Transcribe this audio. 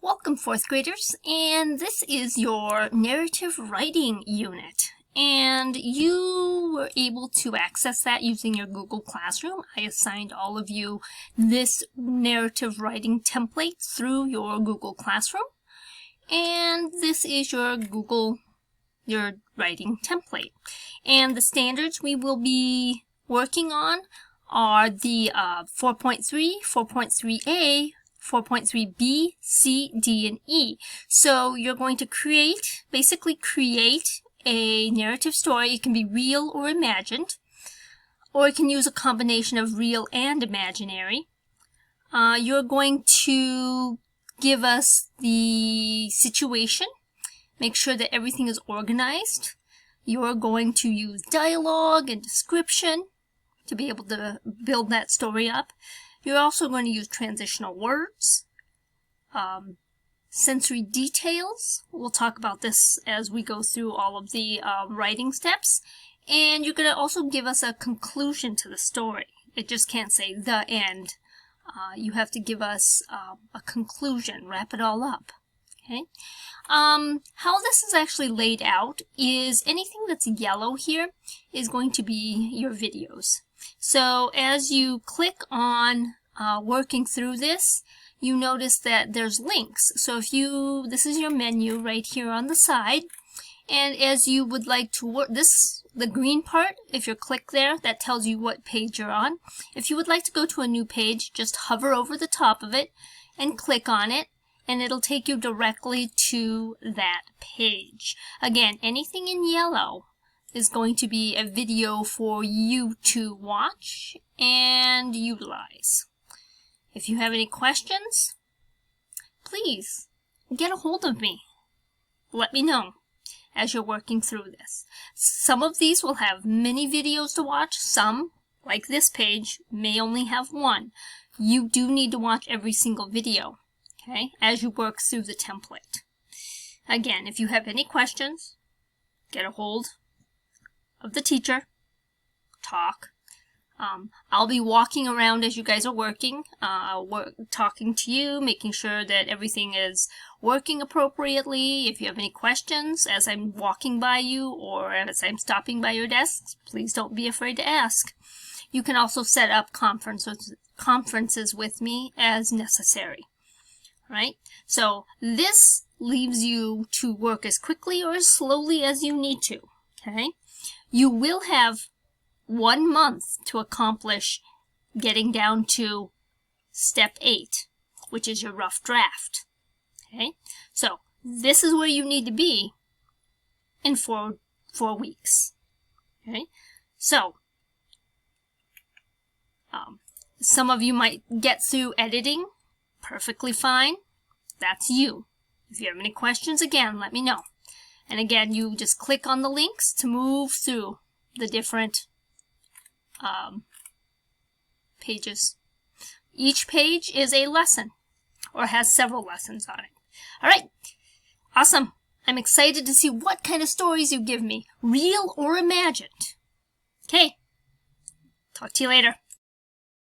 Welcome, fourth graders, and this is your narrative writing unit. And you were able to access that using your Google Classroom. I assigned all of you this narrative writing template through your Google Classroom. And this is your writing template. And the standards we will be working on are the 4.3, 4.3a, 4.3b, c, d, and e. So you're going to basically create a narrative story. It can be real or imagined, or it can use a combination of real and imaginary. You're going to give us the situation, make sure that everything is organized. You're going to use dialogue and description to be able to build that story up. You're also going to use transitional words, sensory details. We'll talk about this as we go through all of the writing steps. And you're going to also give us a conclusion to the story. It just can't say the end. You have to give us a conclusion, wrap it all up. Okay. How this is actually laid out is anything that's yellow here is going to be your videos. So as you click on working through this, you notice that there's links. So if this is your menu right here on the side, and as you would like to work the green part, if you click there, that tells you what page you're on. If you would like to go to a new page, just hover over the top of it and click on it, and it'll take you directly to that page. Again, anything in yellow is going to be a video for you to watch and utilize. If you have any questions, please get a hold of me. Let me know as you're working through this. Some of these will have many videos to watch. Some, like this page, may only have one. You do need to watch every single video, okay, as you work through the template. Again, if you have any questions, get a hold of the teacher, talk. I'll be walking around as you guys are working, talking to you, making sure that everything is working appropriately. If you have any questions as I'm walking by you or as I'm stopping by your desks, please don't be afraid to ask. You can also set up conferences with me as necessary. Right? So this leaves you to work as quickly or as slowly as you need to. Okay? You will have 1 month to accomplish getting down to step 8, which is your rough draft. Okay? So this is where you need to be in 4 weeks. Okay? So some of you might get through editing perfectly fine. That's you. If you have any questions, again, let me know. And again, you just click on the links to move through the different pages. Each page is a lesson or has several lessons on it. All right. Awesome. I'm excited to see what kind of stories you give me, real or imagined. Okay. Talk to you later.